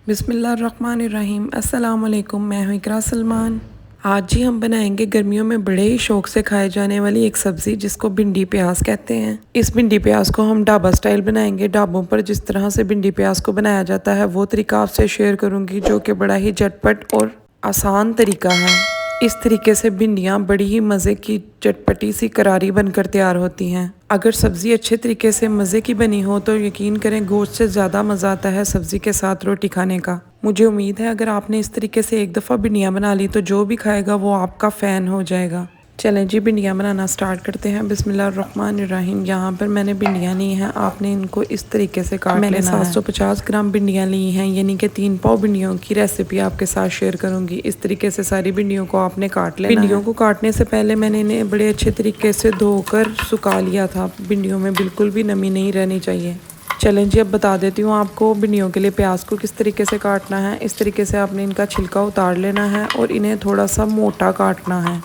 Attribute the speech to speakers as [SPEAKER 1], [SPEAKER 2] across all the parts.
[SPEAKER 1] बिस्मिल्लाहिर्रहमानिर्रहीम। अस्सलाम वालेकुम। मैं हूँ इकरा सलमान। आज जी हम बनाएंगे गर्मियों में बड़े ही शौक से खाए जाने वाली एक सब्ज़ी जिसको भिंडी प्याज कहते हैं। इस भिंडी प्याज को हम ढाबा स्टाइल बनाएंगे। ढाबों पर जिस तरह से भिंडी प्याज को बनाया जाता है वो तरीका आपसे शेयर करूँगी, जो कि बड़ा ही झटपट और आसान तरीका है। इस तरीके से भिंडियाँ बड़ी ही मज़े की चटपटी सी करारी बनकर तैयार होती हैं। अगर सब्ज़ी अच्छे तरीके से मज़े की बनी हो तो यकीन करें गोश्त से ज़्यादा मज़ा आता है सब्ज़ी के साथ रोटी खाने का। मुझे उम्मीद है अगर आपने इस तरीके से एक दफ़ा भिंडियाँ बना ली तो जो भी खाएगा वो आपका फ़ैन हो जाएगा। चलें जी भिंडियाँ बनाना स्टार्ट करते हैं। बिस्मिल्लाहिर्रहमानिर्रहीम। यहाँ पर मैंने भिंडियाँ ली हैं, आपने इनको इस तरीके से काट लेना है। मैंने 750 ग्राम भिंडियाँ ली हैं, यानी कि 3 पाव भिंडियों की रेसिपी आपके साथ शेयर करूँगी। इस तरीके से सारी भिंडियों को आपने काट लेना है। भिंडियों को काटने से पहले मैंने इन्हें बड़े अच्छे तरीके से धोकर सुखा लिया था। भिंडियों में बिल्कुल भी नमी नहीं रहनी चाहिए। चलें जी अब बता देती हूँ आपको भिंडियों के लिए प्याज को किस तरीके से काटना है। इस तरीके से आपने इनका छिलका उतार लेना है और इन्हें थोड़ा सा मोटा काटना है।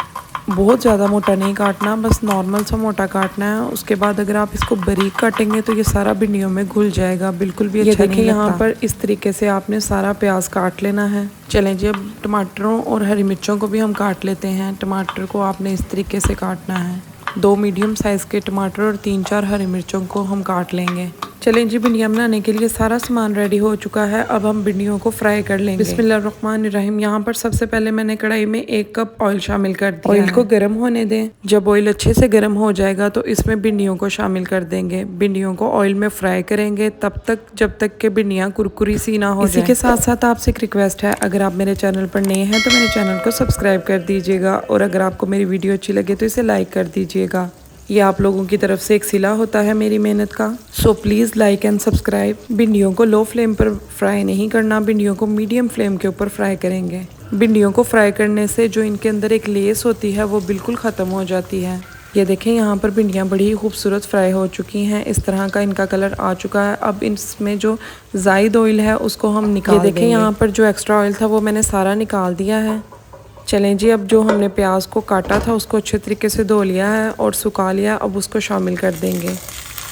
[SPEAKER 1] बहुत ज़्यादा मोटा नहीं काटना, बस नॉर्मल सा मोटा काटना है। उसके बाद अगर आप इसको बारीक काटेंगे तो ये सारा भिंडियों में घुल जाएगा, बिल्कुल भी अच्छा नहीं लगता। यहाँ पर इस तरीके से आपने सारा प्याज काट लेना है। चलें जी अब टमाटरों और हरी मिर्चों को भी हम काट लेते हैं। टमाटर को आपने इस तरीके से काटना है। 2 मीडियम साइज़ के टमाटर और 3-4 हरी मिर्चों को हम काट लेंगे। चलें जी भिंडियाँ बनाने के लिए सारा सामान रेडी हो चुका है। अब हम भिंडियों को फ्राई कर लेंगे। बिस्मिल्लाहिर्रहमानिर्रहीम। यहाँ पर सबसे पहले मैंने कढ़ाई में 1 कप ऑयल शामिल कर दिया। ऑयल को गर्म होने दें। जब ऑयल अच्छे से गर्म हो जाएगा तो इसमें भिंडियों को शामिल कर देंगे। भिंडियों को ऑयल में फ्राई करेंगे तब तक जब तक कि भिंडियाँ कुरकुरी सी ना हो जाए। इसी के साथ साथ आपसे एक रिक्वेस्ट है, अगर आप मेरे चैनल पर नए हैं तो मेरे चैनल को सब्सक्राइब कर दीजिएगा और अगर आपको मेरी वीडियो अच्छी लगे तो इसे लाइक कर दीजिएगा। ये आप लोगों की तरफ से एक सिला होता है मेरी मेहनत का। So please like and subscribe. भिंडियों को लो फ्लेम पर फ्राई नहीं करना, भिंडियों को मीडियम फ्लेम के ऊपर फ्राई करेंगे। भिंडियों को फ्राई करने से जो इनके अंदर एक लेस होती है वो बिल्कुल ख़त्म हो जाती है। ये देखें यहाँ पर भिंडियाँ बड़ी ही खूबसूरत फ्राई हो चुकी हैं। इस तरह का इनका कलर आ चुका है। अब इसमें जो ज़ायद ऑयल है उसको हम निकाल देंगे। देखें यहाँ पर जो एक्स्ट्रा ऑयल था वो मैंने सारा निकाल दिया है। चलें जी अब जो हमने प्याज को काटा था उसको अच्छे तरीके से धो लिया है और सुखा लिया। अब उसको शामिल कर देंगे।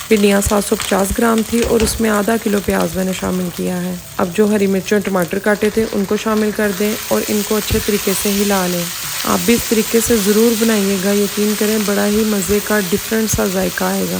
[SPEAKER 1] भिंडियाँ 750 ग्राम थी और उसमें आधा किलो प्याज मैंने शामिल किया है। अब जो हरी मिर्च और टमाटर काटे थे उनको शामिल कर दें और इनको अच्छे तरीके से हिला लें। आप भी इस तरीके से ज़रूर बनाइएगा, यकीन करें बड़ा ही मज़े का डिफरेंट सा जायका आएगा।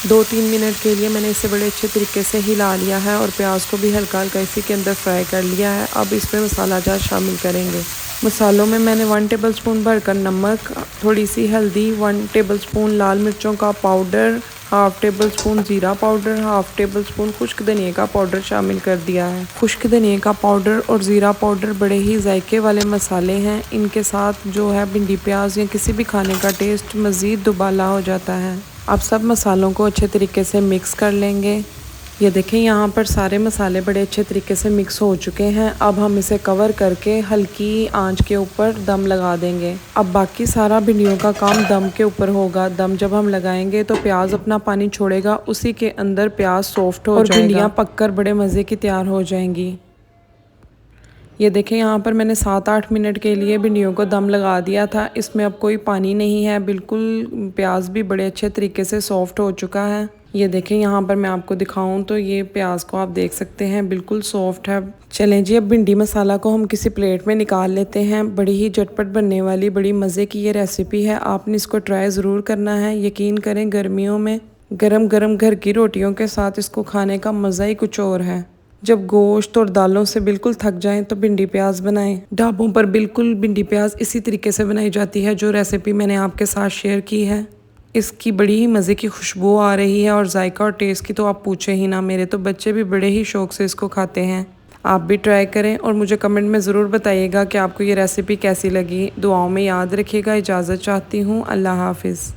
[SPEAKER 1] 2-3 मिनट के लिए मैंने इसे बड़े अच्छे तरीके से हिला लिया है और प्याज को भी हल्का हल्का इसी के अंदर फ्राई कर लिया है। अब इसमें मसाला जार शामिल करेंगे। मसालों में मैंने 1 टेबलस्पून भरकर नमक, थोड़ी सी हल्दी, 1 टेबलस्पून लाल मिर्चों का पाउडर, 1/2 टेबलस्पून ज़ीरा पाउडर, 1/2 टेबलस्पून खुश्क धनिया का पाउडर शामिल कर दिया है। खुश्क धनिया का पाउडर और ज़ीरा पाउडर बड़े ही जायके वाले मसाले हैं। इनके साथ जो है भिंडी प्याज या किसी भी खाने का टेस्ट मज़ीद दुबाला हो जाता है। अब सब मसालों को अच्छे तरीके से मिक्स कर लेंगे। ये देखें यहाँ पर सारे मसाले बड़े अच्छे तरीके से मिक्स हो चुके हैं। अब हम इसे कवर करके हल्की आंच के ऊपर दम लगा देंगे। अब बाकी सारा भिंडियों का काम दम के ऊपर होगा। दम जब हम लगाएंगे तो प्याज अपना पानी छोड़ेगा, उसी के अंदर प्याज सॉफ्ट हो जाएगा और भिंडियाँ पककर बड़े मज़े की तैयार हो जाएंगी। ये देखें यहाँ पर मैंने 7-8 मिनट के लिए भिंडियों को दम लगा दिया था। इसमें अब कोई पानी नहीं है, बिल्कुल प्याज भी बड़े अच्छे तरीके से सॉफ्ट हो चुका है। ये देखें यहाँ पर मैं आपको दिखाऊं तो ये प्याज को आप देख सकते हैं बिल्कुल सॉफ्ट है। चलें जी अब भिंडी मसाला को हम किसी प्लेट में निकाल लेते हैं। बड़ी ही झटपट बनने वाली बड़ी मज़े की ये रेसिपी है, आपने इसको ट्राई ज़रूर करना है। यकीन करें गर्मियों में गरम गरम घर की रोटियों के साथ इसको खाने का मज़ा ही कुछ और है। जब गोश्त और दालों से बिल्कुल थक जाएं तो भिंडी प्याज बनाएं। ढाबों पर बिल्कुल भिंडी प्याज इसी तरीके से बनाई जाती है जो रेसिपी मैंने आपके साथ शेयर की है। इसकी बड़ी ही मज़े की खुशबू आ रही है और जायका और टेस्ट की तो आप पूछे ही ना। मेरे तो बच्चे भी बड़े ही शौक़ से इसको खाते हैं। आप भी ट्राई करें और मुझे कमेंट में ज़रूर बताइएगा कि आपको ये रेसिपी कैसी लगी। दुआओं में याद रखिएगा। इजाज़त चाहती हूँ। अल्लाह हाफिज़।